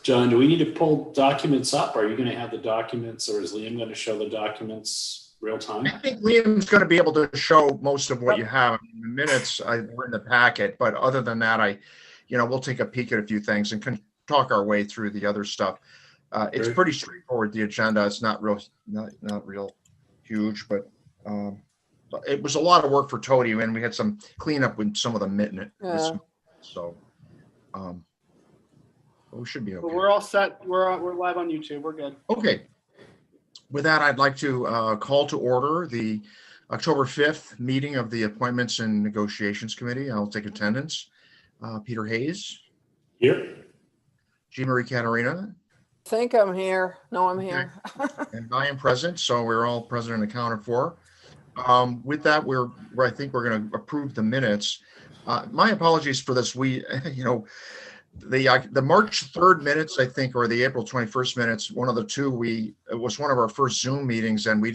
John, do we need to pull documents up? Are you going to have the documents, or is Liam going to show the documents real time? I think Liam's going to be able to show most of what you have. I mean, the minutes were in the packet, but other than that, we'll take a peek at a few things and can talk our way through the other stuff. It's pretty straightforward. The agenda is not real huge, but it was a lot of work for Tony, and we had some cleanup with some of the minutes. Yeah. So we should be okay. But we're all set. We're live on YouTube. We're good. Okay. With that, I'd like to call to order the October 5th meeting of the Appointments and Negotiations Committee. I'll take attendance. Peter Hayes. Here. Jean Marie Caterina. Think I'm here. No, I'm here. And I am present, so we're all present and accounted for. With that, I think we're going to approve the minutes. My apologies for this. The March 3rd minutes, I think, or the April 21st minutes, one of the two, it was one of our first Zoom meetings, and we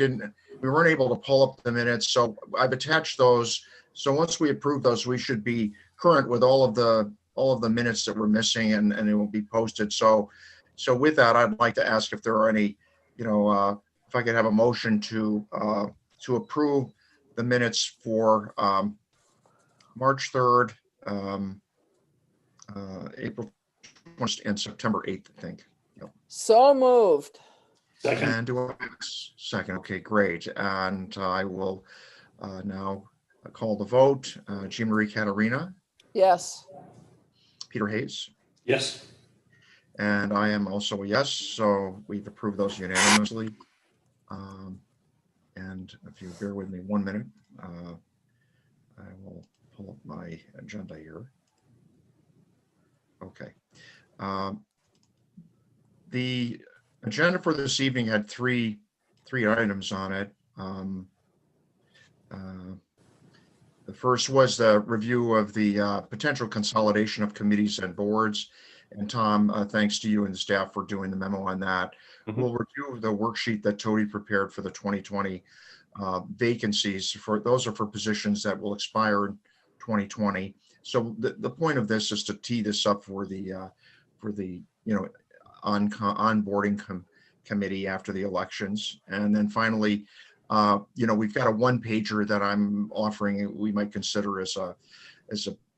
weren't able to pull up the minutes. So I've attached those. So once we approve those, we should be current with all of the minutes that we're missing, and it will be posted. So with that, I'd like to ask if there are any, if I could have a motion to approve the minutes for March 3rd, April 1st, and September 8th, I think. Yep. So moved. Second. And do I have a second? Okay, great. And I will now call the vote. Jean Marie Caterina, Yes. Peter Hayes, Yes. and I am also a yes. So we've approved those unanimously. And if you bear with me 1 minute, I will pull up my agenda here. Okay. The agenda for this evening had three items on it. The first was the review of the potential consolidation of committees and boards. And Tom, thanks to you and the staff for doing the memo on that. Mhm. We'll review the worksheet that Tony prepared for the 2020 vacancies. Those are for positions that will expire in 2020. So the point of this is to tee this up for the onboarding committee after the elections. And then finally, we've got a one-pager that I'm offering we might consider as a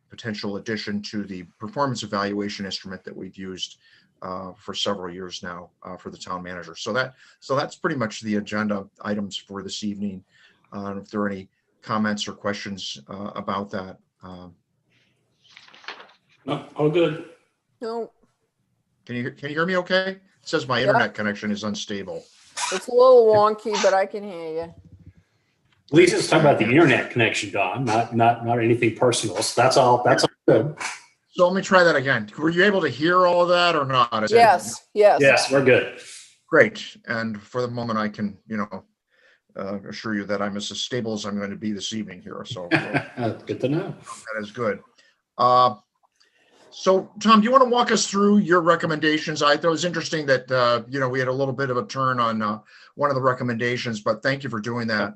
potential addition to the performance evaluation instrument that we've used for several years now for the town manager. So that's pretty much the agenda items for this evening. If there are any comments or questions about that. No, all good. No, Can you hear me okay? It says my internet connection is unstable. it's a little wonky, but I can hear you. Lisa's talking about the internet connection, Don, not anything personal. So that's all good. So let me try that again. Were you able to hear all of that or not? Yes. Yes, we're good. Great. And for the moment, I can, assure you that I'm as stable as I'm going to be this evening here. So Good to know. that is good. So Tom, do you want to walk us through your recommendations? I thought it was interesting that, we had a little bit of a turn on one of the recommendations, but thank you for doing that.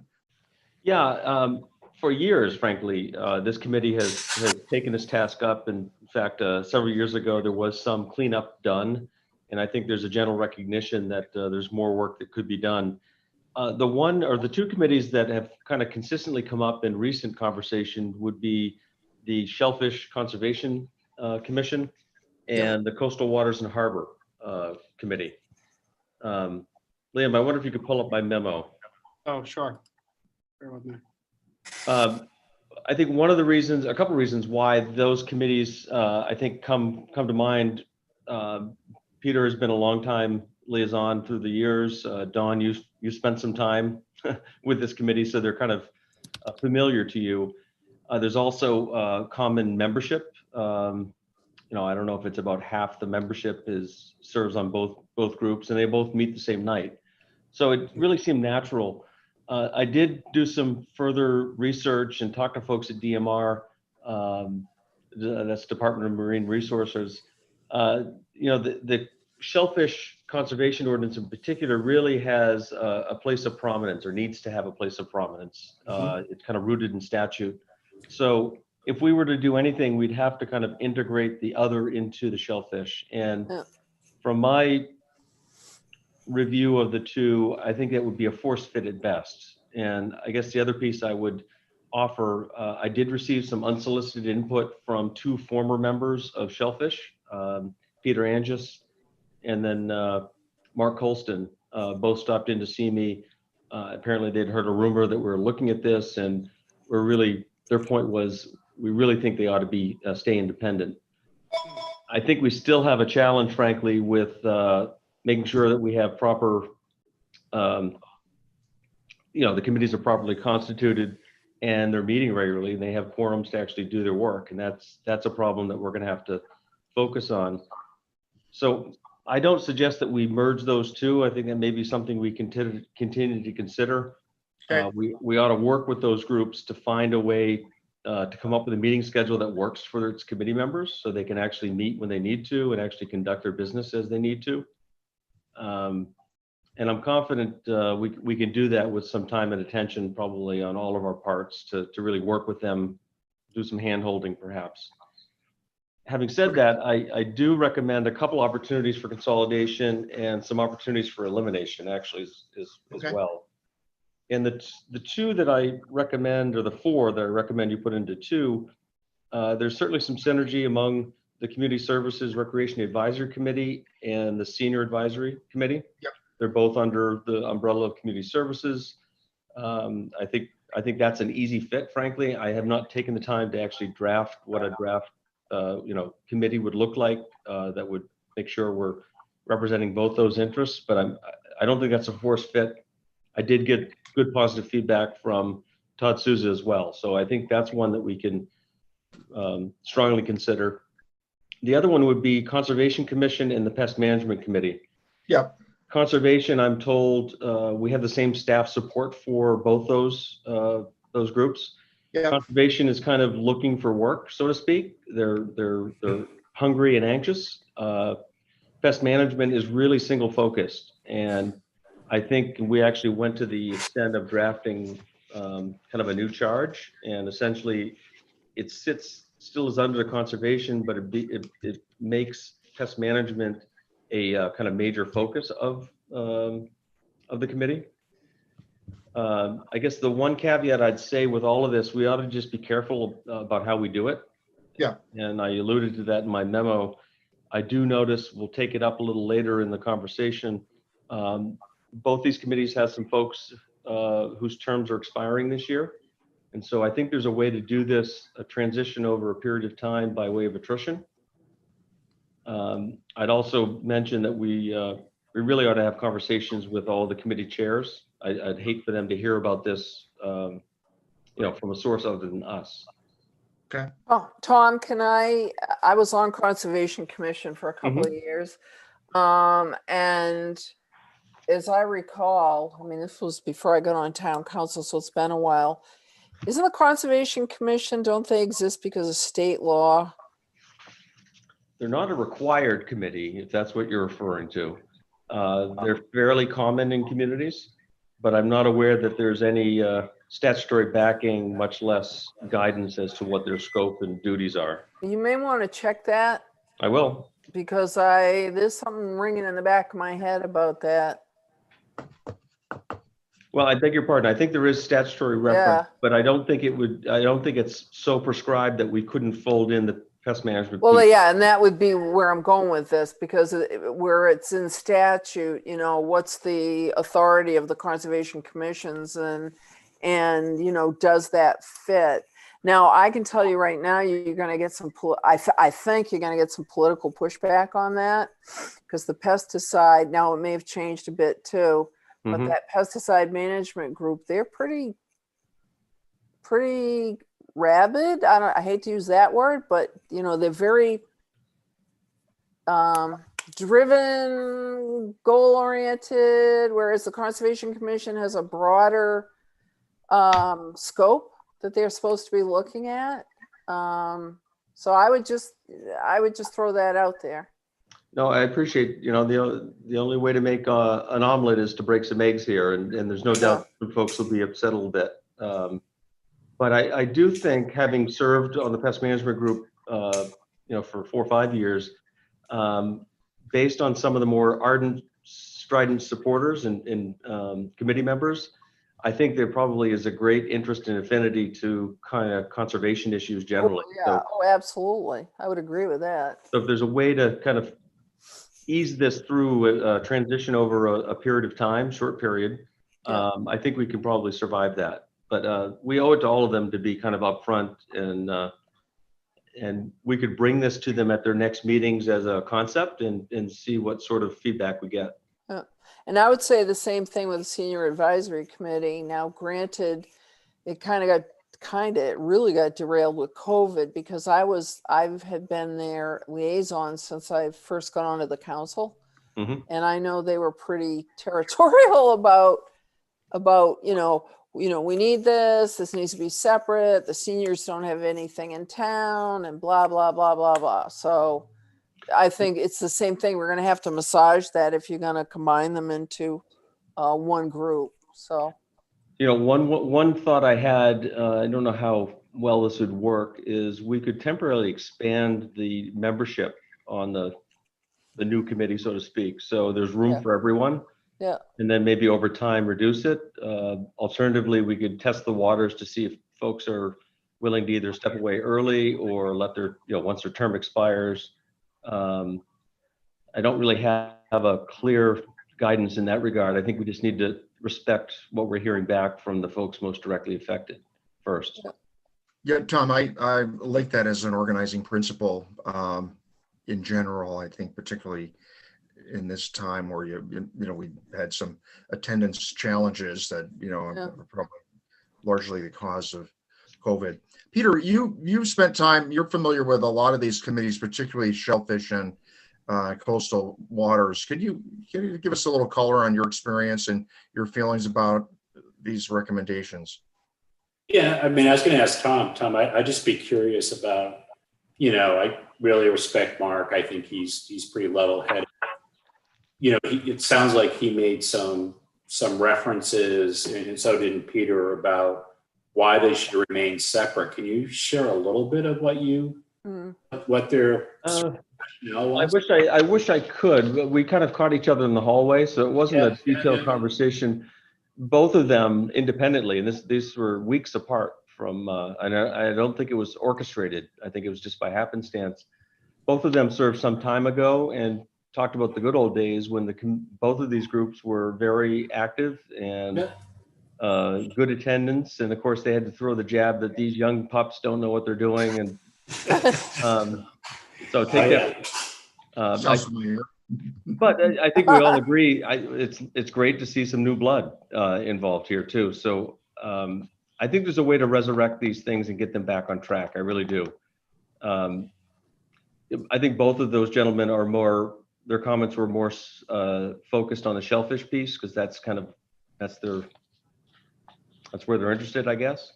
Yeah, for years, frankly, this committee has taken this task up. In fact, several years ago, there was some cleanup done. And I think there's a general recognition that there's more work that could be done. The one or the two committees that have kind of consistently come up in recent conversation would be the Shellfish Conservation Commission and the Coastal Waters and Harbor Committee. Liam, I wonder if you could pull up my memo. Oh, sure. Bear with me. I think one of the reasons, a couple of reasons why those committees, I think come to mind. Peter has been a long time liaison through the years. Dawn, you spent some time with this committee, so they're kind of familiar to you. There's also common membership. I don't know if it's about half the membership serves on both groups, and they both meet the same night. So it really seemed natural. I did do some further research and talk to folks at DMR, that's Department of Marine Resources. The Shellfish Conservation Ordinance in particular really has a place of prominence, or needs to have a place of prominence. It's kind of rooted in statute. So if we were to do anything, we'd have to kind of integrate the other into the shellfish. And from my review of the two, I think that would be a force fit at best. And I guess the other piece I would offer, I did receive some unsolicited input from two former members of Shellfish, Peter Angis and then Mark Colston. Both stopped in to see me. Apparently they'd heard a rumor that we were looking at this, and we're really, their point was, we really think they ought to be stay independent. I think we still have a challenge, frankly, with making sure that we have proper, the committees are properly constituted and they're meeting regularly and they have quorums to actually do their work. And that's a problem that we're going to have to focus on. So I don't suggest that we merge those two. I think that may be something we continue to consider. Okay. We ought to work with those groups to find a way to come up with a meeting schedule that works for its committee members so they can actually meet when they need to and actually conduct their business as they need to. And I'm confident we can do that with some time and attention probably on all of our parts to really work with them, do some hand holding perhaps. Having said that, I do recommend a couple opportunities for consolidation and some opportunities for elimination actually as Okay. well. And the two that I recommend, or the four that I recommend you put into two, there's certainly some synergy among the Community Services Recreation Advisory Committee and the Senior Advisory Committee. Yep. They're both under the umbrella of Community Services. I think that's an easy fit, frankly. I have not taken the time to actually draft what a draft committee would look like that would make sure we're representing both those interests, but I don't think that's a forced fit. I did get good positive feedback from Todd Souza as well. So I think that's one that we can strongly consider. The other one would be Conservation Commission and the Pest Management Committee. Yeah. Conservation, I'm told we have the same staff support for both those groups. Yeah. Conservation is kind of looking for work, so to speak. They're hungry and anxious. Pest management is really single focused, and I think we actually went to the extent of drafting kind of a new charge, and essentially it still is under conservation, but it makes pest management a kind of major focus of the committee. I guess the one caveat I'd say with all of this, we ought to just be careful about how we do it. Yeah. And I alluded to that in my memo. I do notice, we'll take it up a little later in the conversation. Both these committees have some folks whose terms are expiring this year. And so I think there's a way to do this, a transition over a period of time by way of attrition. I'd also mention that we really ought to have conversations with all the committee chairs. I'd hate for them to hear about this, from a source other than us. Okay. Oh, Tom, I was on Conservation Commission for a couple of years. And as I recall, I mean, this was before I got on town council, so it's been a while. Isn't the Conservation Commission, don't they exist because of state law? They're not a required committee, if that's what you're referring to. They're fairly common in communities, but I'm not aware that there's any statutory backing, much less guidance as to what their scope and duties are. You may want to check that I will. because there's something ringing in the back of my head about that. Well, I beg your pardon. I think there is statutory reference, Yeah. but I don't think it's so prescribed that we couldn't fold in the pest management Well, piece. yeah, and that would be where I'm going with this, because where it's in statute, what's the authority of the conservation commissions and does that fit? Now, I can tell you right now, you're going to get some, I think you're going to get some political pushback on that, because the pesticide, now it may have changed a bit too, but that pesticide management group, they're pretty rabid. I hate to use that word, but they're very driven, goal oriented, whereas the Conservation Commission has a broader scope that they're supposed to be looking at. So I would just throw that out there. No, I appreciate, the only way to make an omelet is to break some eggs here, and there's no doubt that folks will be upset a little bit. But I do think, having served on the pest management group, for 4 or 5 years, based on some of the more ardent, strident supporters and committee members, I think there probably is a great interest and affinity to kind of conservation issues generally. Yeah, oh, absolutely. I would agree with that. So if there's a way to kind of ease this through a transition over a period of time, short period, Yeah. I think we can probably survive that. But we owe it to all of them to be kind of upfront and we could bring this to them at their next meetings as a concept and see what sort of feedback we get. And I would say the same thing with the senior advisory committee. Now, granted, it really got derailed with COVID because I had been their liaison since I first got onto the council. Mhm. And I know they were pretty territorial about, we need this needs to be separate. The seniors don't have anything in town and blah, blah, blah, blah, blah. So I think it's the same thing. We're going to have to massage that if you're going to combine them into one group. So, one thought I had, I don't know how well this would work, is we could temporarily expand the membership on the new committee, so to speak. So there's room Yeah. for everyone. yeah. And then maybe over time reduce it. Alternatively, we could test the waters to see if folks are willing to either step away early or let their, once their term expires. I don't really have a clear guidance in that regard. I think we just need to respect what we're hearing back from the folks most directly affected first. Yeah, Tom, I like that as an organizing principle in general. I think particularly in this time where we had some attendance challenges that are probably largely the cause of COVID. Peter, you spent time. You're familiar with a lot of these committees, particularly shellfish and coastal waters. Can you give us a little color on your experience and your feelings about these recommendations? Yeah, I mean, I was going to ask Tom. Tom, I'd just be curious about, I really respect Mark. I think he's pretty level-headed. It sounds like he made some references, and so did Peter, about why they should remain separate. Can you share a little bit of what their was? I wish I could. We kind of caught each other in the hallway, so it wasn't a detailed conversation. Both of them independently, and these were weeks apart from, and I don't think it was orchestrated. I think it was just by happenstance. Both of them served some time ago and talked about the good old days when both of these groups were very active and good attendance. And of course, they had to throw the jab that these young pups don't know what they're doing. And so take that. But I think we all agree. It's great to see some new blood involved here too. So I think there's a way to resurrect these things and get them back on track. I really do. I think both of those gentlemen their comments were more focused on the shellfish piece because that's where they're interested, I guess.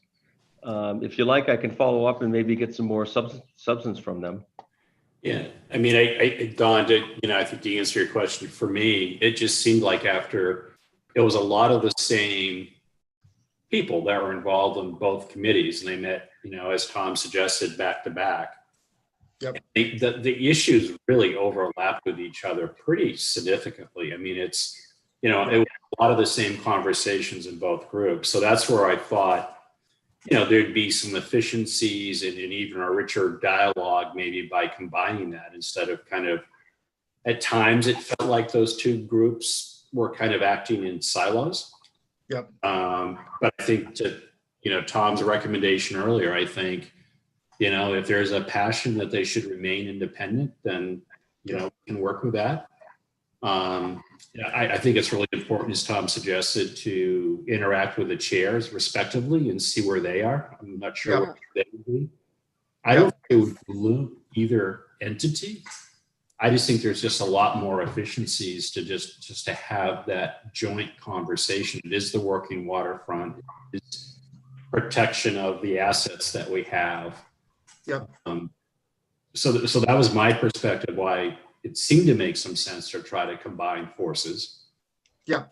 If you like, I can follow up and maybe get some more substance from them. Yeah, I mean, Don, I think to answer your question, for me, it just seemed like it was a lot of the same people that were involved in both committees, and they met, as Tom suggested, back to back. Yep. The issues really overlapped with each other pretty significantly. I mean, it was a lot of the same conversations in both groups. So that's where I thought, there'd be some efficiencies and even a richer dialogue maybe by combining that instead of at times it felt like those two groups were kind of acting in silos. Yep. But I think Tom's recommendation earlier, I think, if there's a passion that they should remain independent, then, we can work with that. I think it's really important, as Tom suggested, to interact with the chairs respectively and see where they are. I'm not sure what they would be. I don't think it would dilute either entity. I just think there's just a lot more efficiencies to just to have that joint conversation. It is the working waterfront. It's protection of the assets that we have. Yep. So that was my perspective, why it seemed to make some sense to try to combine forces. Yeah.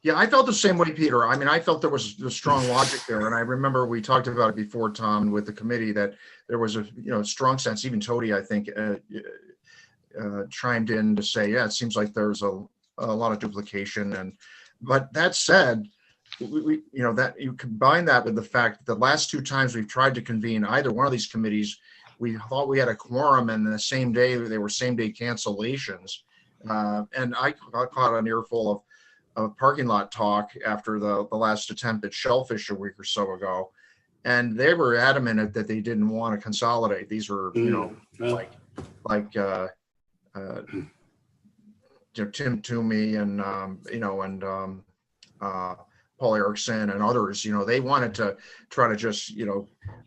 Yeah, I felt the same way, Peter. I mean, I felt there was a strong logic there. And I remember we talked about it before, Tom, with the committee, that there was a strong sense, even Tody, I think, chimed in to say, yeah, it seems like there's a lot of duplication. But that said, that you combine that with the fact that the last two times we've tried to convene either one of these committees, we thought we had a quorum, and the same day they were same day cancellations. And I caught an earful of parking lot talk after the last attempt at Shellfish a week or so ago. And they were adamant that they didn't want to consolidate. These were, Tim Toomey and Paul Erickson and others, they wanted to try to just,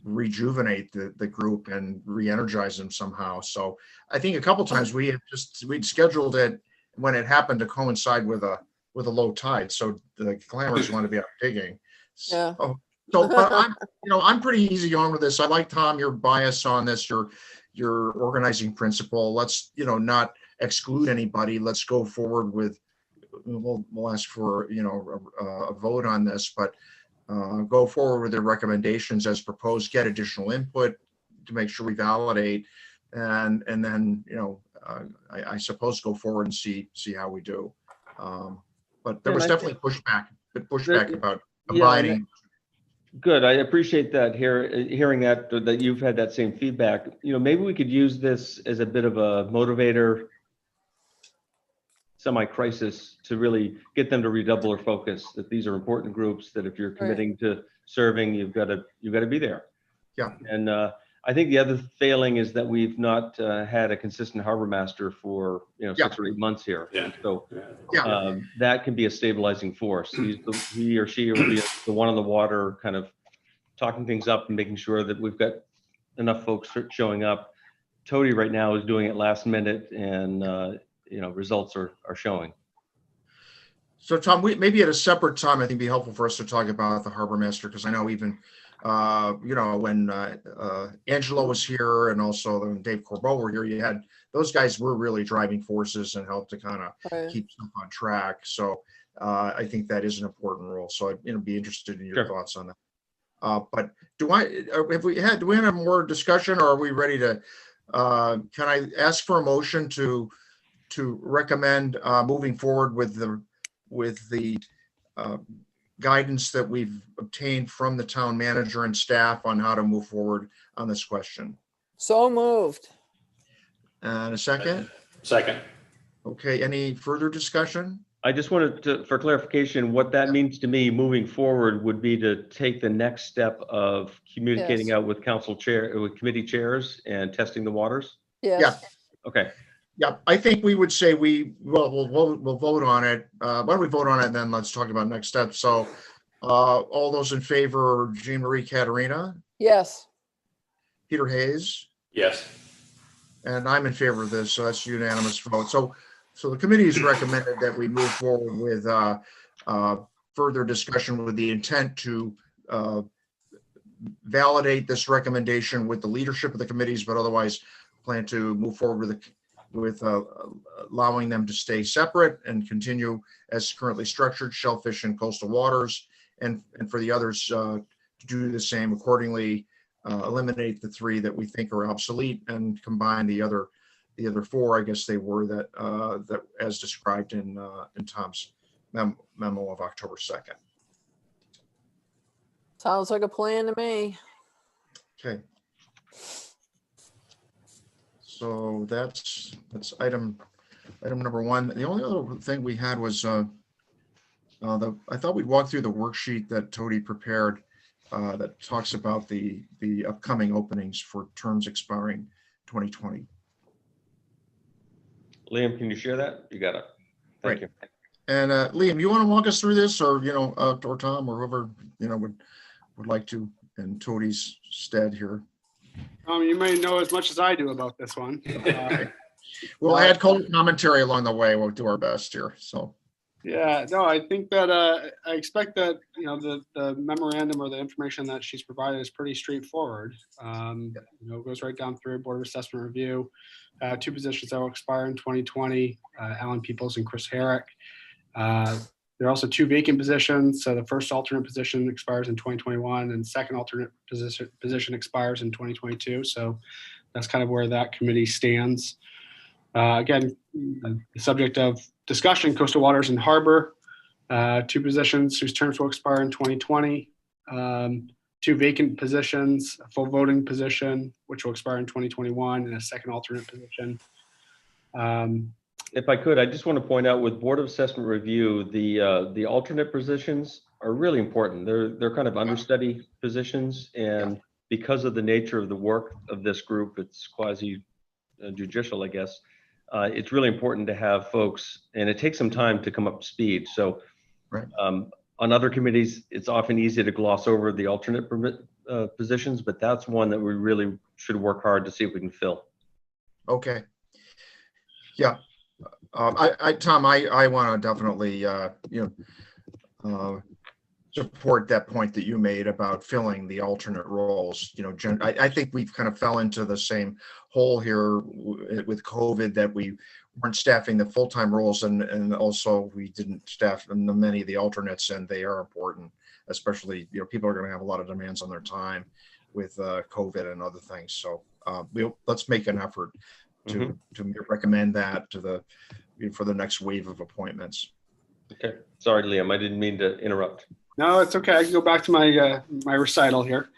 rejuvenate the group and re-energize them somehow. So I think a couple times we'd scheduled it when it happened to coincide with a low tide. So the climbers want to be out digging. Yeah. But I'm pretty easy going with this. I like, Tom, your bias on this, your organizing principle. Let's, not exclude anybody. Let's go forward with, we'll ask for, a vote on this, but go forward with the recommendations as proposed, get additional input to make sure we validate, and then, I suppose go forward and see how we do. But there was definitely pushback about abiding. Good. I appreciate that hearing that you've had that same feedback. Maybe we could use this as a bit of a motivator, semi-crisis, to really get them to redouble their focus, that these are important groups, that if you're committing to serving, you've got to be there. Yeah. And I think the other failing is that we've not had a consistent harbor master for 6 or 8 months here. Yeah. So Yeah. that can be a stabilizing force. He or she will be the one on the water, kind of talking things up and making sure that we've got enough folks showing up. Tody right now is doing it last minute, and results are showing. So Tom, maybe at a separate time, I think it'd be helpful for us to talk about the harbor master, because I know even when Angelo was here and also when Dave Corbeau were here, you had those guys were really driving forces and helped to kind of keep stuff on track. So I think that is an important role. So I'd be interested in your thoughts on that. But do we have more discussion, or are we ready to? Can I ask for a motion to recommend moving forward with the guidance that we've obtained from the town manager and staff on how to move forward on this question? So moved. And a second? Second. Okay, any further discussion? I just wanted to, for clarification, what that means to me moving forward would be to take the next step of communicating out with with committee chairs and testing the waters. Yes. Yeah. Okay. Yeah, I think we would say we'll vote on it. Why don't we vote on it, and then let's talk about next steps. So all those in favor, Jean Marie Caterina, Yes. Peter Hayes, Yes. and I'm in favor of this, so that's a unanimous vote. So the committee has recommended that we move forward with further discussion with the intent to validate this recommendation with the leadership of the committees, but otherwise plan to move forward with allowing them to stay separate and continue as currently structured, Shellfish and Coastal Waters, and for the others to do the same accordingly, eliminate the 3 that we think are obsolete and combine the other 4, I guess they were, that as described in Tom's memo of October 2nd. Sounds like a plan to me. Okay. So that's item number 1. The only other thing we had was I thought we'd walk through the worksheet that Tody prepared that talks about the upcoming openings for terms expiring 2020. Liam, can you share that? You got it. Thank you. And Liam, you want to walk us through this, or or Tom, or whoever would like to in Tody's stead here? You may know as much as I do about this one. We'll add commentary along the way. We'll do our best here. So. Yeah, no, I think that I expect that the memorandum or the information that she's provided is pretty straightforward. It goes right down through Board of Assessment Review. 2 positions that will expire in 2020, Alan Peoples and Chris Herrick. There are also 2 vacant positions. So the first alternate position expires in 2021, and second alternate position expires in 2022. So that's kind of where that committee stands. Again, the subject of discussion, Coastal Waters and Harbor, 2 positions whose terms will expire in 2020. 2 vacant positions, a full voting position, which will expire in 2021, and a second alternate position. If I could, I just want to point out with Board of Assessment Review, the alternate positions are really important. They're kind of understudy positions, and because of the nature of the work of this group, it's quasi judicial, I guess. It's really important to have folks, and it takes some time to come up to speed. So Right. On other committees, it's often easy to gloss over the alternate positions, but that's one that we really should work hard to see if we can fill. Okay. Yeah. Tom, I want to definitely, support that point that you made about filling the alternate roles. I think we've kind of fell into the same hole here with COVID, that we weren't staffing the full-time roles, and also we didn't staff many of the alternates, and they are important, especially, people are going to have a lot of demands on their time with COVID and other things. So let's make an effort to recommend that for the next wave of appointments. Okay, sorry, Liam, I didn't mean to interrupt. No, it's okay. I can go back to my my recital here.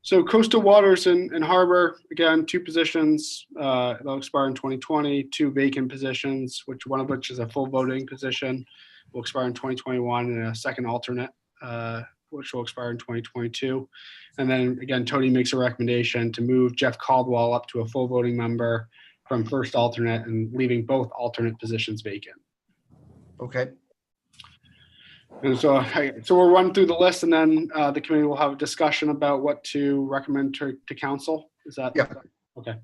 So Coastal Waters and Harbor, again, 2 positions. They'll expire in 2020. 2 vacant positions, one of which is a full voting position, will expire in 2021, and a second alternate, which will expire in 2022. And then again, Tony makes a recommendation to move Jeff Caldwell up to a full voting member from first alternate, and leaving both alternate positions vacant. Okay. And so we'll run through the list, and then the committee will have a discussion about what to recommend to council. Is that? Yeah. Okay.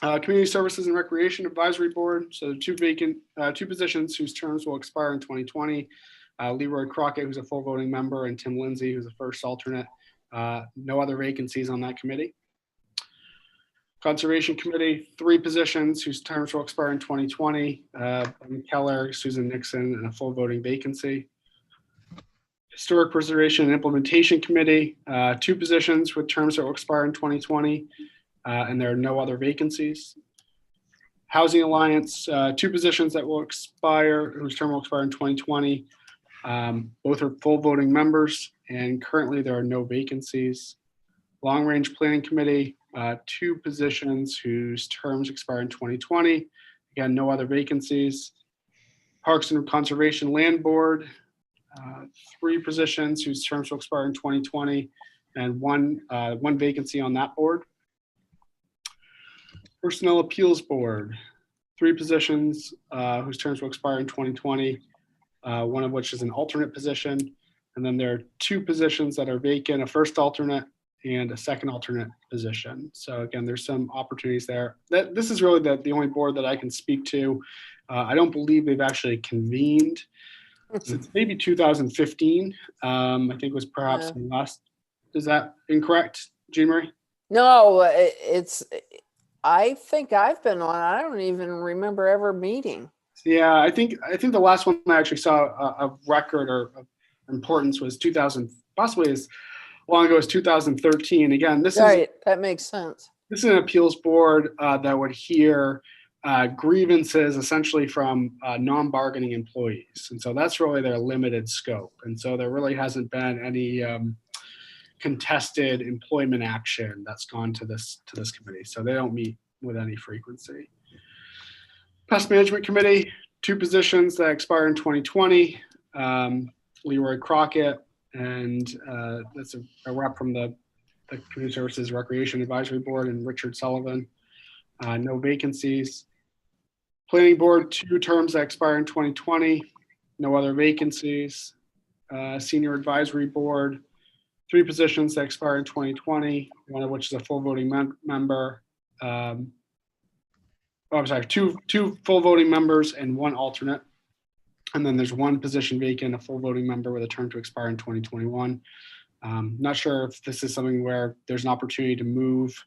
Community Services and Recreation Advisory Board. So 2 vacant, 2 positions whose terms will expire in 2020. Leroy Crockett, who's a full voting member, and Tim Lindsay, who's a first alternate. No other vacancies on that committee. Conservation Committee, 3 positions whose terms will expire in 2020. Ben Keller, Susan Nixon, and a full voting vacancy. Historic Preservation and Implementation Committee, 2 positions with terms that will expire in 2020, and there are no other vacancies. Housing Alliance, 2 positions that will expire, whose term will expire in 2020. Both are full voting members, and currently there are no vacancies. Long Range Planning Committee, 2 positions whose terms expire in 2020. Again, no other vacancies. Parks and Conservation Land Board, 3 positions whose terms will expire in 2020, and one vacancy on that board. Personnel Appeals Board, 3 positions whose terms will expire in 2020, one of which is an alternate position. And then there are 2 positions that are vacant, a first alternate and a second alternate position. So again, there's some opportunities there. This is really the only board that I can speak to. I don't believe they've actually convened since maybe 2015. I think was perhaps last. Is that incorrect, Jean Marie? No, I think I've been on. I don't even remember ever meeting. Yeah, I think the last one I actually saw a record or of importance was 2000, possibly as long ago as 2013. Again, this right. That makes sense. This is an appeals board that would hear grievances essentially from non-bargaining employees, and so that's really their limited scope. And so there really hasn't been any contested employment action that's gone to this committee. So they don't meet with any frequency. Pest Management Committee, 2 positions that expire in 2020. Leroy Crockett, and that's a rep from the Community Services Recreation Advisory Board, and Richard Sullivan. No vacancies. Planning Board, 2 terms that expire in 2020. No other vacancies. Senior Advisory Board, 3 positions that expire in 2020, one of which is a full voting member. I'm sorry, two full voting members and 1 alternate. And then there's 1 position vacant, a full voting member with a term to expire in 2021. Not sure if this is something where there's an opportunity to move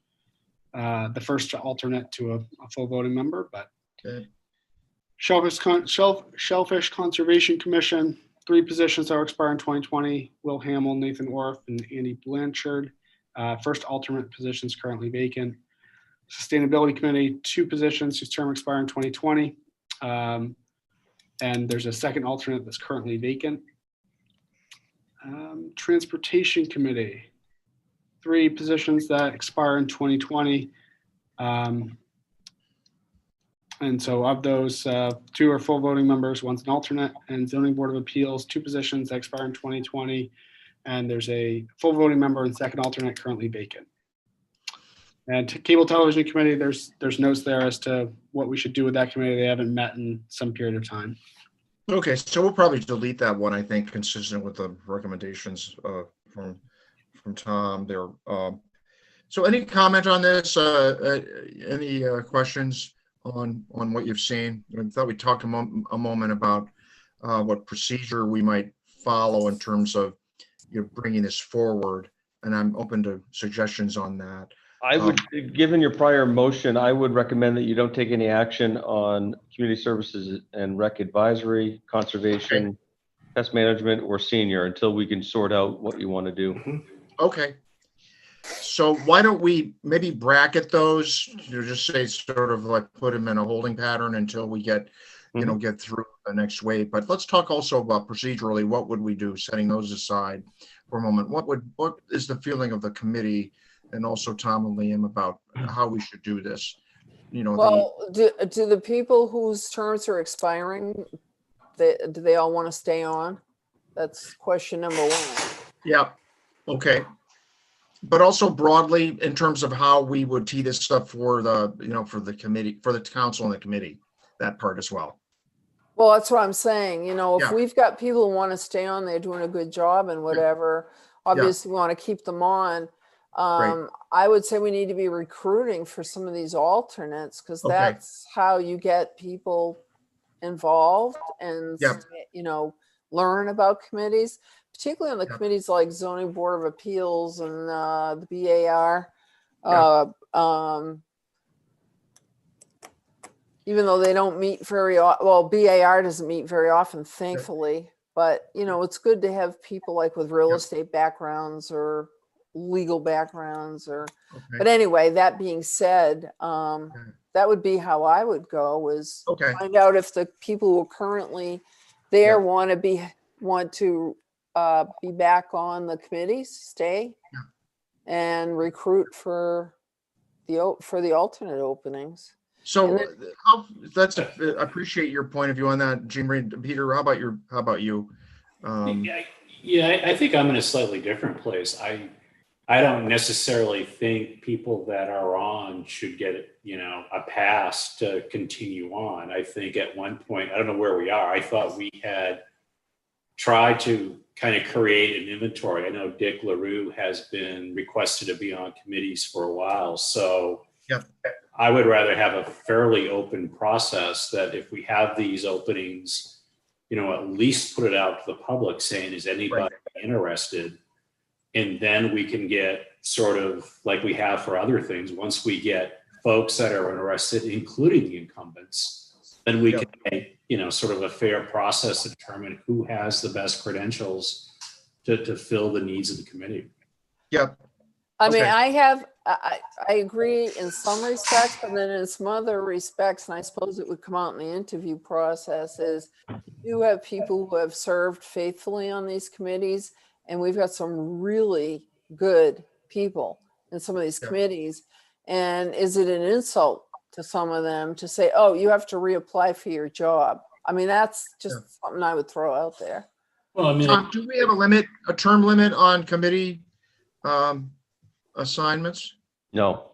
the first alternate to a full voting member, but Okay. Shellfish Conservation Commission, 3 positions that will expire in 2020, Will Hamill, Nathan Orff, and Andy Blanchard. First alternate positions currently vacant. Sustainability Committee, 2 positions whose term expire in 2020. And there's a second alternate that's currently vacant. Transportation Committee, 3 positions that expire in 2020. And so of those, 2 are full voting members, 1's an alternate. And Zoning Board of Appeals, 2 positions that expire in 2020. And there's a full voting member and second alternate currently vacant. And Cable Television Committee, there's notes there as to what we should do with that committee. They haven't met in some period of time. Okay, so we'll probably delete that one, I think, consistent with the recommendations from Tom there. So any comment on this? Any questions on what you've seen? I thought we talked a moment about what procedure we might follow in terms of bringing this forward, and I'm open to suggestions on that. I would, given your prior motion, I would recommend that you don't take any action on community services and rec advisory, conservation, pest management, or senior until we can sort out what you want to do. Okay. So why don't we maybe bracket those, just say sort of like put them in a holding pattern until we get, get through the next wave. But let's talk also about procedurally, what would we do, setting those aside for a moment? What is the feeling of the committee and also Tom and Liam about how we should do this? Well, do the people whose terms are expiring, do they all want to stay on? That's question number 1. Yeah. Okay. But also broadly in terms of how we would tee this up for the, for the committee, for the council and the committee, that part as well. Well, that's what I'm saying. If Yeah. we've got people who want to stay on, they're doing a good job and whatever, obviously we want to keep them on. Great. I would say we need to be recruiting for some of these alternates because Okay. that's how you get people involved and, Yep. learn about committees, particularly on the Yep. committees like Zoning Board of Appeals and the BAR. Even though they don't meet very well, BAR doesn't meet very often, thankfully. But, it's good to have people like with real Yep. estate backgrounds or legal backgrounds but Okay. anyway, that being said, that would be how I would go is Okay. find out if the people who are currently there Yeah. want to be back on the committees, stay Yeah. and recruit for the alternate openings. So And I appreciate your point of view on that, Jean Marie. Peter, how about you? I think I'm in a slightly different place. I don't necessarily think people that are on should get, a pass to continue on. I think at one point, I don't know where we are. I thought we had tried to kind of create an inventory. I know Dick LaRue has been requested to be on committees for a while. So Yep. I would rather have a fairly open process that if we have these openings, at least put it out to the public saying, is anybody interested? And then we can get sort of like we have for other things. Once we get folks that are interested, including the incumbents, then we can make, sort of a fair process to determine who has the best credentials to fill the needs of the committee. Yep. I mean, Okay. I agree in some respects, but then in some other respects, and I suppose it would come out in the interview process, is you have people who have served faithfully on these committees, and we've got some really good people in some of these Yeah. committees. And is it an insult to some of them to say, oh, you have to reapply for your job? I mean, that's just something I would throw out there. Well, I mean, Tom, do we have a term limit on committee assignments? No.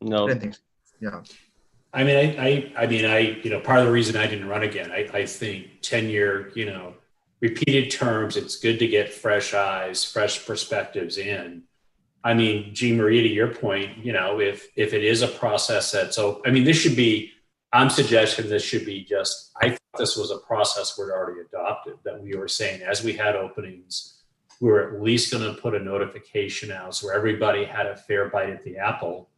I didn't think so. Yeah. I mean, part of the reason I didn't run again, I think tenure, repeated terms, it's good to get fresh eyes, fresh perspectives in. I mean, Jean Marie, to your point, if it is a process that's open, I mean, I'm suggesting this should be I thought this was a process we'd already adopted, that we were saying as we had openings, we were at least going to put a notification out so everybody had a fair bite at the apple.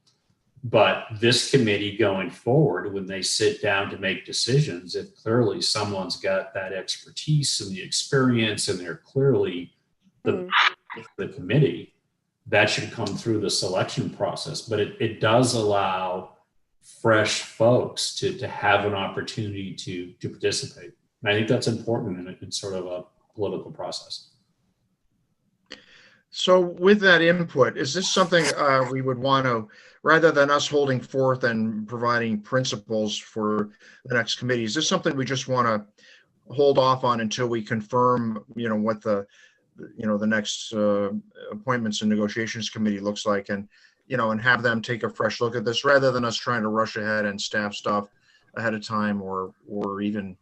But this committee going forward, when they sit down to make decisions, if clearly someone's got that expertise and the experience and they're clearly the committee, that should come through the selection process. But it does allow fresh folks to have an opportunity to participate. And I think that's important in sort of a political process. So with that input, is this something we would want to, rather than us holding forth and providing principles for the next committee, is this something we just want to hold off on until we confirm, what the next appointments and negotiations committee looks like, and have them take a fresh look at this, rather than us trying to rush ahead and staff stuff ahead of time or even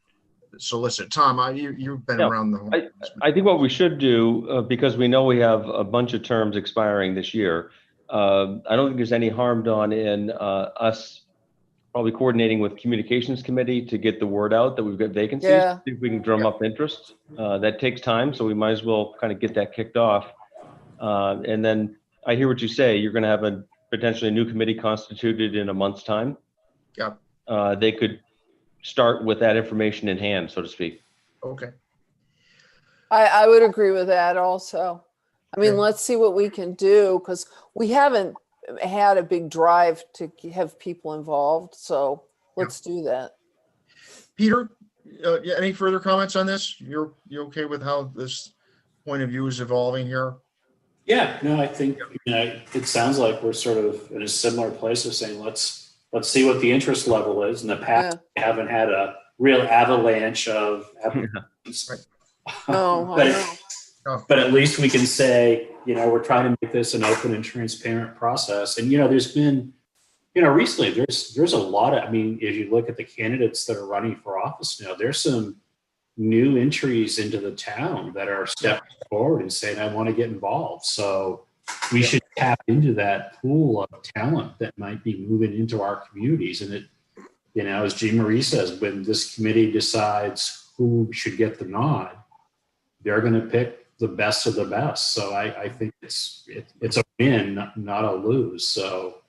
solicit? Tom, you've been around the whole. I think what we should do, because we know we have a bunch of terms expiring this year, I don't think there's any harm done in us probably coordinating with communications committee to get the word out that we've got vacancies. Yeah. See if we can drum up interest. That takes time, so we might as well kind of get that kicked off. And then I hear what you say. You're going to have a potentially new committee constituted in a month's time. Yeah. They could start with that information in hand, so to speak. Okay. I would agree with that also. I mean, Okay. let's see what we can do, because we haven't had a big drive to have people involved. So let's do that. Peter, any further comments on this? You okay with how this point of view is evolving here? Yeah, no, I think it sounds like we're sort of in a similar place of saying let's see what the interest level is. In the past, we haven't had a real avalanche of applicants. No, But at least we can say, we're trying to make this an open and transparent process. And there's been, recently there's a lot of, if you look at the candidates that are running for office now, there's some new entries into the town that are stepping forward and saying, I want to get involved. So we should tap into that pool of talent that might be moving into our communities. And it, as Jean Marie says, when this committee decides who should get the nod, they're going to pick the best of the best. So I think it's a win, not a lose. So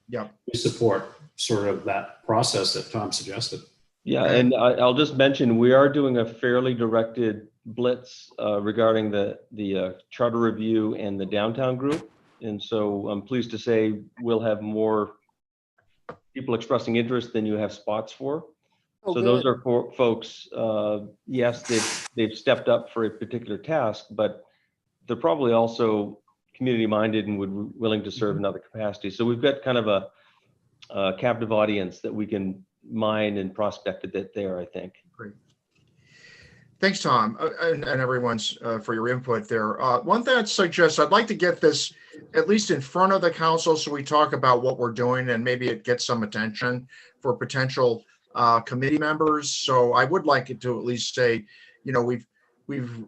yeah, we support sort of that process that Tom suggested. Yeah, and I'll just mention, we are doing a fairly directed blitz regarding the charter review and the downtown group. And so I'm pleased to say we'll have more people expressing interest than you have spots for. Oh, So those are for folks, yes, they've stepped up for a particular task, but they're probably also community minded and willing to serve in other capacities. So we've got kind of a captive audience that we can mine and prospect a bit there, I think. great. Thanks, Tom, and everyone's for your input there. One thing I'd suggest, I'd like to get this at least in front of the council so we talk about what we're doing, and maybe it gets some attention for potential committee members. So I would like it to at least say, we've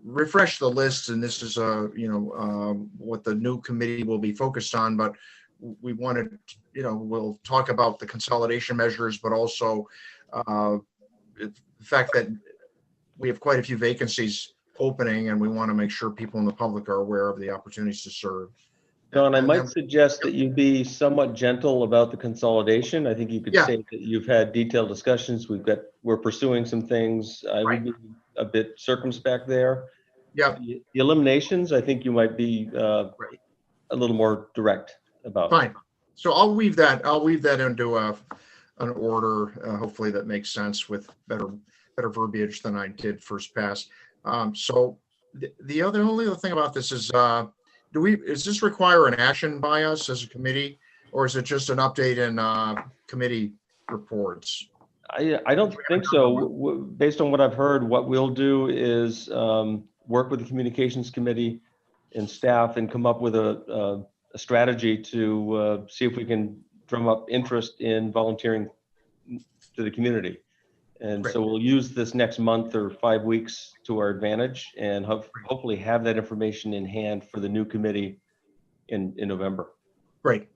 refreshed the list, and this is what the new committee will be focused on. But we wanted, we'll talk about the consolidation measures, but also the fact that we have quite a few vacancies opening, and we want to make sure people in the public are aware of the opportunities to serve. Don, I might suggest that you be somewhat gentle about the consolidation. I think you could say that you've had detailed discussions. We're pursuing some things. I would be a bit circumspect there. Yeah. The eliminations, I think you might be a little more direct about. Fine. So I'll weave that into an order, hopefully that makes sense with better verbiage than I did first pass. So the only other thing about this is, does this require an action by us as a committee, or is it just an update in committee reports? I don't think so. Based on what I've heard, what we'll do is work with the communications committee and staff and come up with a strategy to see if we can drum up interest in volunteering to the community. And so we'll use this next month or 5 weeks to our advantage, and hopefully have that information in hand for the new committee in November. Great.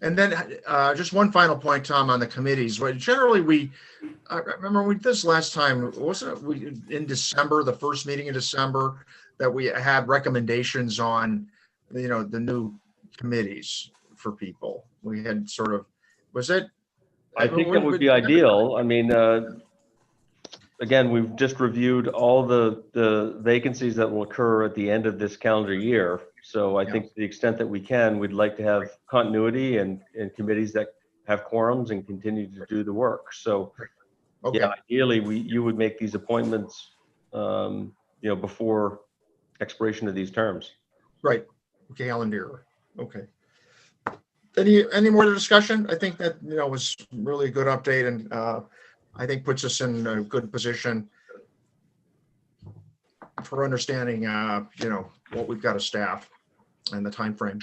And then just one final point, Tom, on the committees. Generally, I remember we did this last time, wasn't it in December, the first meeting in December, that we had recommendations on, the new committees for people. We had sort of, was it? I think that would be ideal. I mean, again, we've just reviewed all the vacancies that will occur at the end of this calendar year. So I Yeah. think to the extent that we can, we'd like to have continuity and committees that have quorums and continue to do the work. So Okay, yeah, ideally, you would make these appointments, before expiration of these terms. right. Calendar. Okay. Any more discussion? I think that, was really a good update and I think puts us in a good position for understanding, what we've got to staff and the time frame.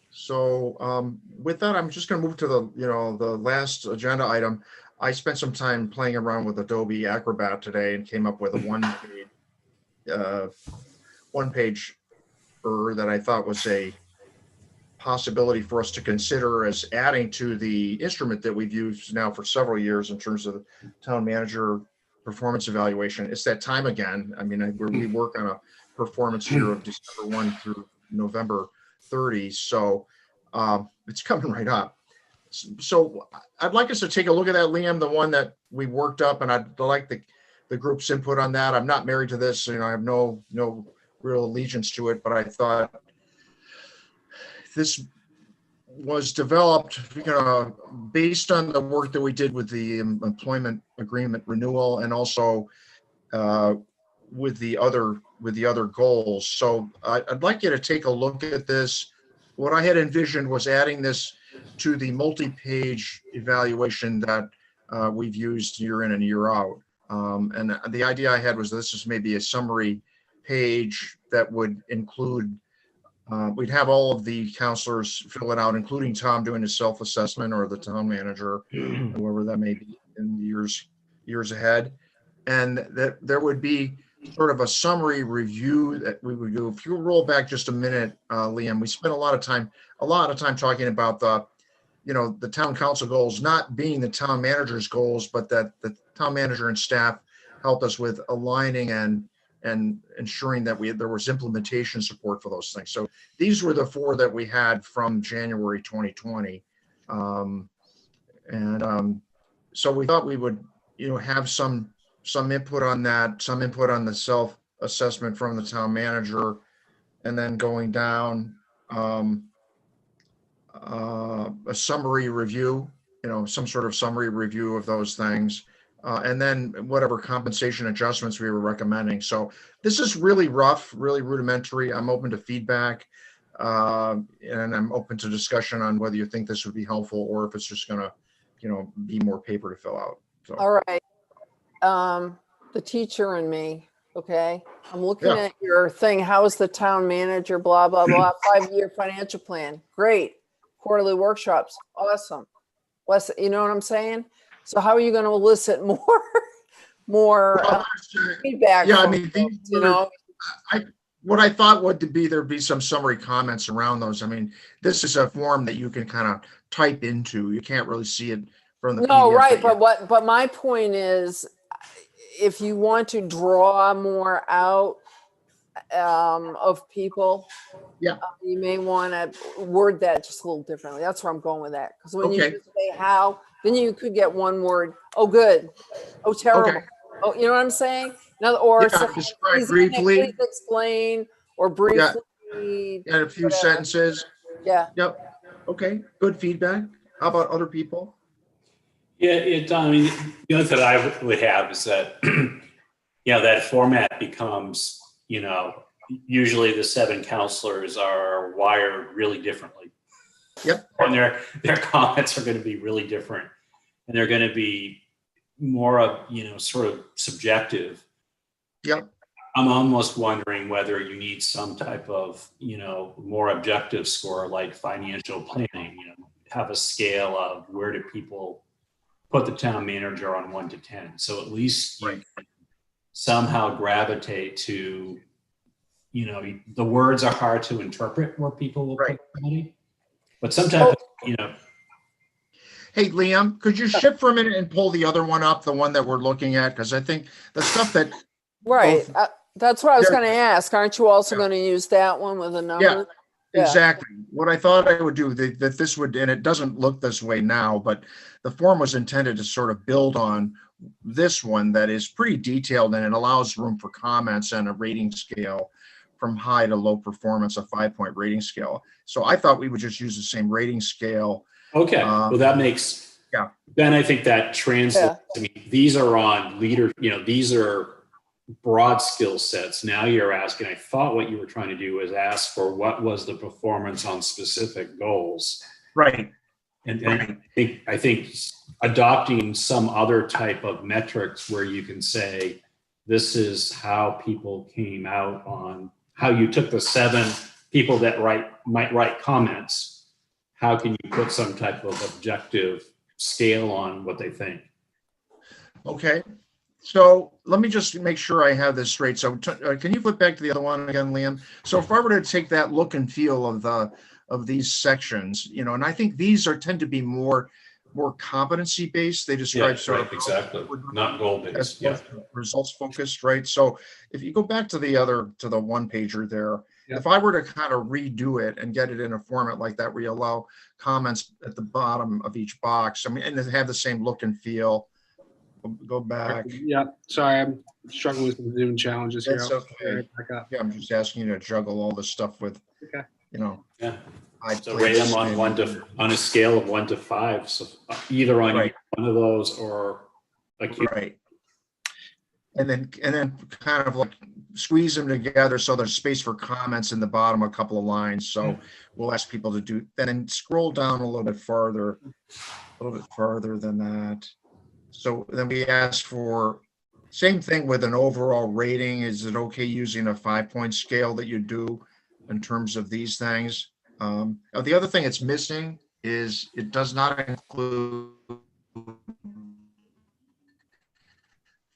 So with that, I'm just going to move to the last agenda item. I spent some time playing around with Adobe Acrobat today and came up with a one page that I thought was a possibility for us to consider as adding to the instrument that we've used now for several years in terms of town manager performance evaluation. It's that time again. I mean, we work on a performance year of December 1 through November 30. So it's coming right up. So I'd like us to take a look at that, Liam, the one that we worked up, and I'd like the group's input on that. I'm not married to this, I have no real allegiance to it, but I thought this was developed, based on the work that we did with the employment agreement renewal and also with the other goals. So I'd like you to take a look at this. What I had envisioned was adding this to the multi-page evaluation that we've used year in and year out. And the idea I had was this is maybe a summary page that would include, we'd have all of the counselors fill it out, including Tom doing his self-assessment or the town manager, whoever that may be in years ahead. And that there would be sort of a summary review that we would do. If you roll back just a minute, Liam, we spent a lot of time talking about the town council goals not being the town manager's goals, but that the town manager and staff helped us with aligning and ensuring that there was implementation support for those things. So these were the 4 that we had from January 2020. So we thought we would, have some input on that, some input on the self-assessment from the town manager, and then going down a summary review, some sort of summary review of those things. And then whatever compensation adjustments we were recommending. So this is really rough, really rudimentary. I'm open to feedback and I'm open to discussion on whether you think this would be helpful or if it's just going to, be more paper to fill out. So. All right. The teacher and me, okay? I'm looking Yeah. at your thing. How is the town manager, blah, blah, blah, 5-year financial plan. Great. Quarterly workshops. Awesome. You know what I'm saying? So how are you going to elicit more feedback? Yeah, I from mean, folks, what I thought would be there'd be some summary comments around those. I mean, this is a form that you can kind of type into. You can't really see it from the No, PDF right. that But my point is, if you want to draw more out of people, Yeah. you may want to word that just a little differently. That's where I'm going with that. Because when you Okay. just say how, then you could get one word. Oh, good. Oh, terrible. Okay. Oh, you know what I'm saying? Or Yeah, something, describe please briefly. explain or briefly. and a few whatever. sentences. Yeah. Yep. Okay. Good feedback. How about other people? Yeah, I mean, the other thing I would have is that, that format becomes, usually the 7 counselors are wired really differently. Yep. And their comments are going to be really different. And they're going to be more of, sort of subjective. Yep. I'm almost wondering whether you need some type of, more objective score like financial planning, have a scale of where do people put the town manager on 1 to 10. So at least you can somehow gravitate to, the words are hard to interpret where people will put somebody, but sometimes, Hey, Liam, could you shift for a minute and pull the other one up, the one that we're looking at? Because I think the stuff that. Right. That's what I was There- going to ask. Aren't you also Yeah. going to use that one with a number? Yeah. Yeah. Exactly. What I thought I would do, that this would, and it doesn't look this way now, but the form was intended to sort of build on this one that is pretty detailed and it allows room for comments and a rating scale from high to low performance, a 5-point rating scale. So I thought we would just use the same rating scale. Okay, well, that makes, yeah. Then I think that translates. I mean, these are on leader, these are broad skill sets. Now you're asking, I thought what you were trying to do was ask for what was the performance on specific goals. Right. And I think adopting some other type of metrics where you can say, this is how people came out on how you took the 7 people that might write comments. How can you put some type of objective scale on what they think? Okay. So let me just make sure I have this straight. So can you flip back to the other one again, Liam? So if I were to take that look and feel of these sections, and I think these tend to be more competency based. They describe sort of exactly, not goal based. Yeah, results focused, right? So if you go back to the one pager there, if I were to kind of redo it and get it in a format like that, where you allow comments at the bottom of each box, and have the same look and feel. Go back. Yeah, sorry, I'm struggling with some Zoom challenges here. That's okay. Yeah, I'm just asking you to juggle all this stuff with, Yeah. So rate them on a scale of 1 to 5. So either on one of those or right. And then kind of like squeeze them together so there's space for comments in the bottom, a couple of lines. So we'll ask people to do, and then scroll down a little bit farther than that. So then we ask for same thing with an overall rating. Is it okay using a 5-point scale that you do in terms of these things? The other thing it's missing is it does not include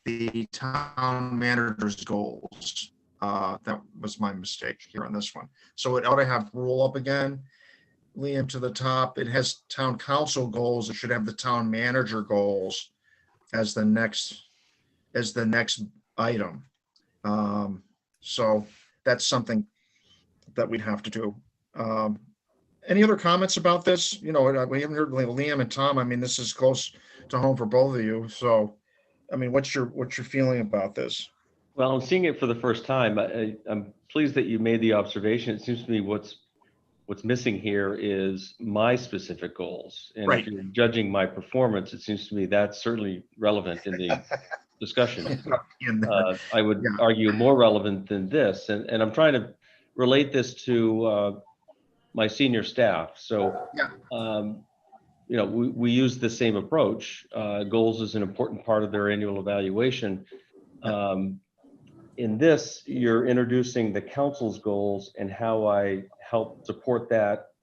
the town manager's goals. That was my mistake here on this one. So it ought to have roll up again, Liam, to the top. It has town council goals. It should have the town manager goals as the next item. So that's something that we'd have to do. Any other comments about this? We haven't heard Liam and Tom. I mean, this is close to home for both of you. So, I mean, what's your feeling about this? Well, I'm seeing it for the first time. I'm pleased that you made the observation. It seems to me what's missing here is my specific goals. And if you're judging my performance, it seems to me that's certainly relevant in the discussion. I would argue more relevant than this. And I'm trying to relate this to my senior staff. So, we use the same approach. Goals is an important part of their annual evaluation. In this, you're introducing the council's goals and how I help support those.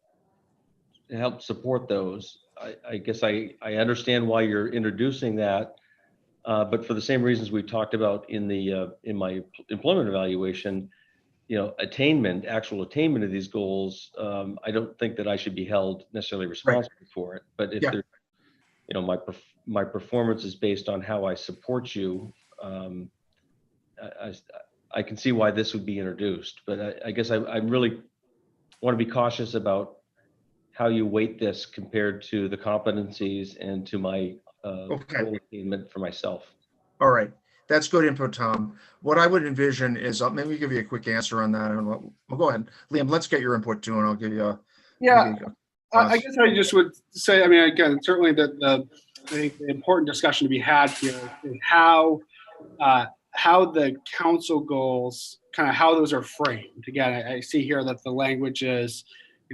I guess I understand why you're introducing that, but for the same reasons we talked about in my employment evaluation, actual attainment of these goals, I don't think that I should be held necessarily responsible for it. But if my performance is based on how I support you, I can see why this would be introduced. But I guess I really want to be cautious about how you weight this compared to the competencies and to my goal attainment for myself. All right. That's good input, Tom. What I would envision is, maybe give you a quick answer on that. And we'll go ahead. Liam, let's get your input too, and I'll give you I guess I just would say, I mean, again, certainly I think the important discussion to be had here is how the council goals, kind of how those are framed. Again, I see here that the language is,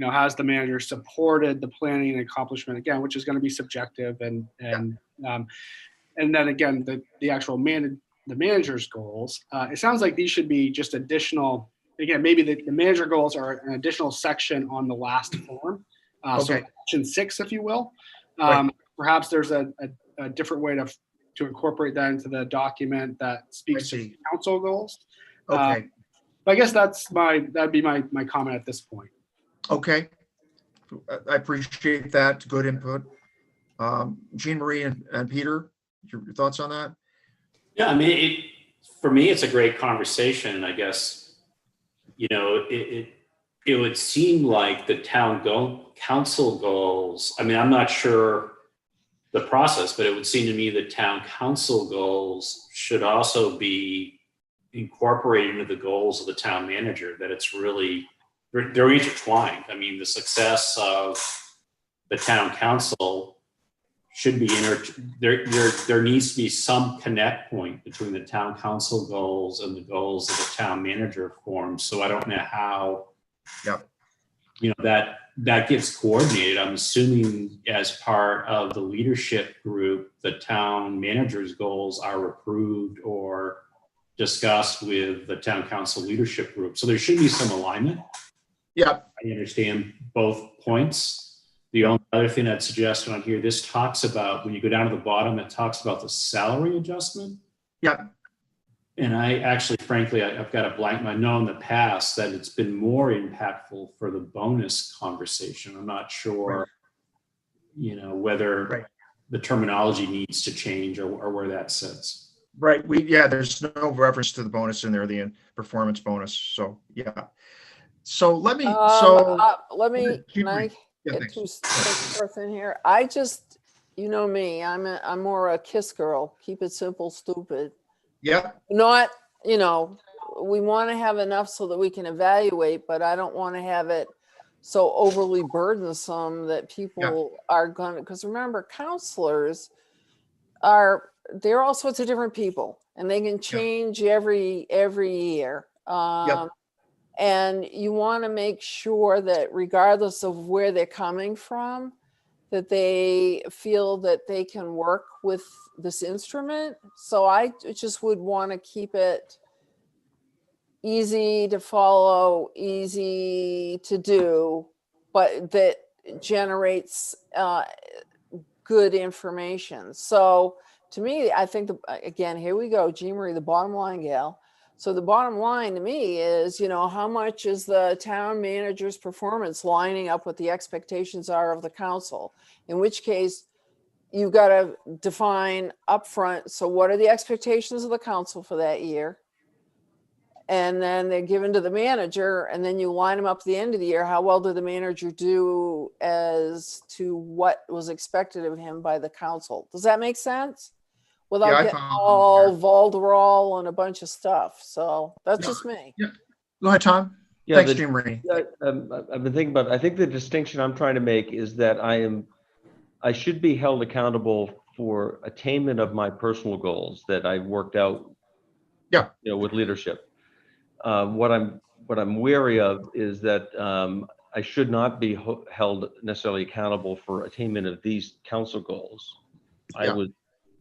has the manager supported the planning and accomplishment, again, which is going to be subjective, and then again, the actual the manager's goals. It sounds like these should be just additional. Again, maybe the manager goals are an additional section on the last form. So section 6, if you will. Perhaps there's a different way to incorporate that into the document that speaks to council goals. But I guess that'd be my comment at this point. Okay. I appreciate that. Good input. Jean Marie and Peter, your thoughts on that? Yeah, I mean, for me, it's a great conversation. I guess, it would seem like the council goals. I mean, I'm not sure the process, but it would seem to me the town council goals should also be incorporate into the goals of the town manager, that it's really, they're intertwined. I mean, the success of the town council should be there needs to be some connect point between the town council goals and the goals that the town manager forms. So I don't know how, Yep. you know, that gets coordinated. I'm assuming as part of the leadership group, the town manager's goals are approved or discussed with the town council leadership group. So there should be some alignment. Yeah, I understand both points. The only other thing I'd suggest on here, this talks about, when you go down to the bottom, it talks about the salary adjustment. yeah, And I actually, frankly, I've got a blank. I know in the past that it's been more impactful for the bonus conversation. I'm not sure, Right. you know, whether Right. the terminology needs to change or where that sits. right. There's no reference to the bonus in there, the performance bonus. So, yeah. So let me, Let me, can I yeah, get thanks. two forth in here? I just, you know me, I'm more a KISS girl. Keep it simple, stupid. Yeah, Not, you know, we want to have enough so that we can evaluate, but I don't want to have it so overly burdensome that people are going to, because remember, counselors they're all sorts of different people and they can change every year. And you want to make sure that regardless of where they're coming from, that they feel that they can work with this instrument. So I just would want to keep it easy to follow, easy to do, but that generates good information. So to me, I think, again, here we go, Jean Marie, the bottom line gal. So the bottom line to me is, you know, how much is the town manager's performance lining up with the expectations are of the council? In which case, you've got to define upfront. So what are the expectations of the council for that year? And then they're given to the manager, and then you line them up at the end of the year. How well did the manager do as to what was expected of him by the council? Does that make sense? Without I getting follow. all Volderol and a bunch of stuff. So that's No. just me. Go ahead, Tom. Yeah, Thanks, Jean Marie. I've been thinking about, I think the distinction I'm trying to make is that I should be held accountable for attainment of my personal goals that I worked out, Yeah. you know, with leadership. What I'm wary of is that I should not be held necessarily accountable for attainment of these council goals. I was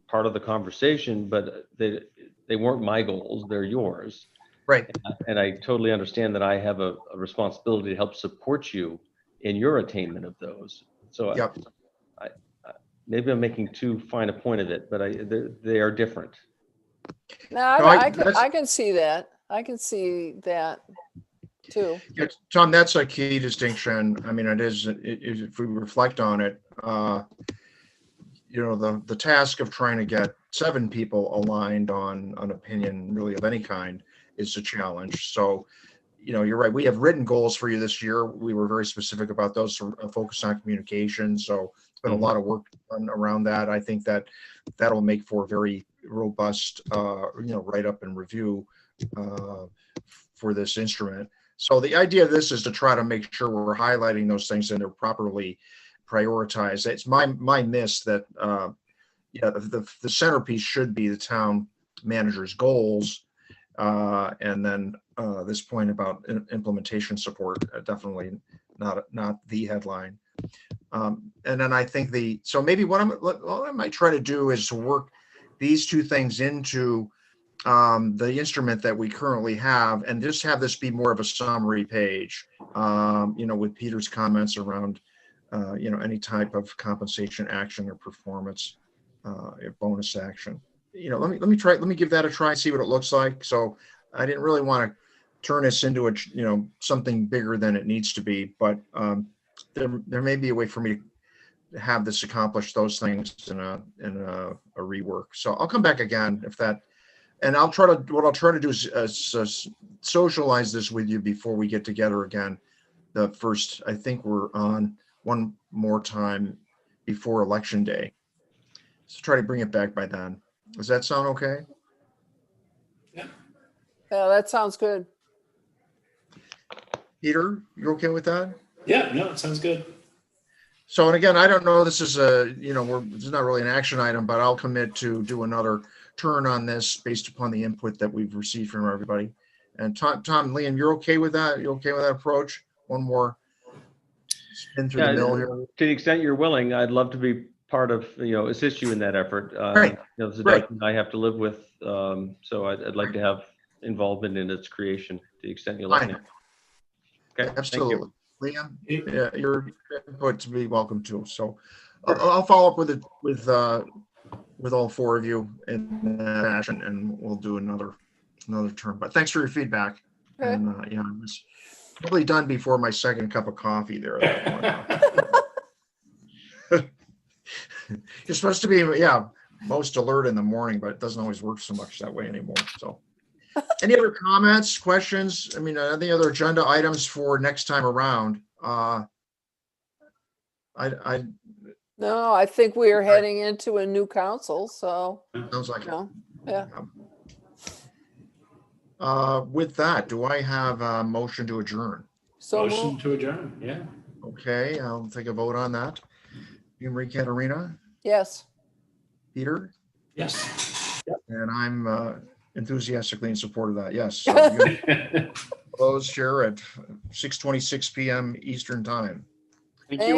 part of the conversation, but they weren't my goals, they're yours. Right. And I totally understand that I have a responsibility to help support you in your attainment of those. So I maybe I'm making too fine a point of it, but they are different. No, I can see that. I can see that too. Yeah, Tom, that's a key distinction. I mean, it is, if we reflect on it, you know, the task of trying to get 7 people aligned on an opinion really of any kind is a challenge. So, you know, you're right. We have written goals for you this year. We were very specific about those, focus on communication. So it's been a lot of work done around that. I think that that'll make for a very robust, you know, write-up and review for this instrument. So the idea of this is to try to make sure we're highlighting those things and they're properly prioritized. It's my miss that the centerpiece should be the town manager's goals, and then this point about implementation support, definitely not the headline. And then I think so maybe what I might try to do is to work these two things into the instrument that we currently have, and just have this be more of a summary page, you know, with Peter's comments around, you know, any type of compensation action or performance, bonus action. You know, let me give that a try, see what it looks like. So I didn't really want to turn this into you know, something bigger than it needs to be, but there may be a way for me to have this accomplish those things in a rework. So I'll come back again if that. And what I'll try to do is socialize this with you before we get together again. The first, I think we're on one more time before Election Day. So try to bring it back by then. Does that sound okay? Yeah. Yeah, that sounds good. Peter, you're okay with that? Yeah, no, it sounds good. So, and again, I don't know, this is this is not really an action item, but I'll commit to do another turn on this based upon the input that we've received from everybody. And Tom, Liam, you're okay with that? You okay with that approach? One more spin through the mill here. To the extent you're willing, I'd love to be part of, assist you in that effort. Right. It's a Right. document I have to live with, so I'd like to have involvement in its creation to the extent you let me. Fine. Okay, thank Absolutely. you. Liam, yeah, your input to be welcome too. So I'll follow up with all four of you in that fashion, and we'll do another term. But thanks for your feedback. Okay. And yeah, I was probably done before my second cup of coffee there. You're supposed to be, most alert in the morning, but it doesn't always work so much that way anymore. So any other comments, questions? I mean, any other agenda items for next time around? No, I think we are heading into a new council, so, Sounds like you know, yeah. With that, do I have a motion to adjourn? So Motion moved. to adjourn, yeah. Okay, I'll take a vote on that. You, Marie Katarina, Yes. Peter, Yes. and I'm enthusiastically in support of that. Yes. So you close here at 6:26 p.m. Eastern time. Thank you.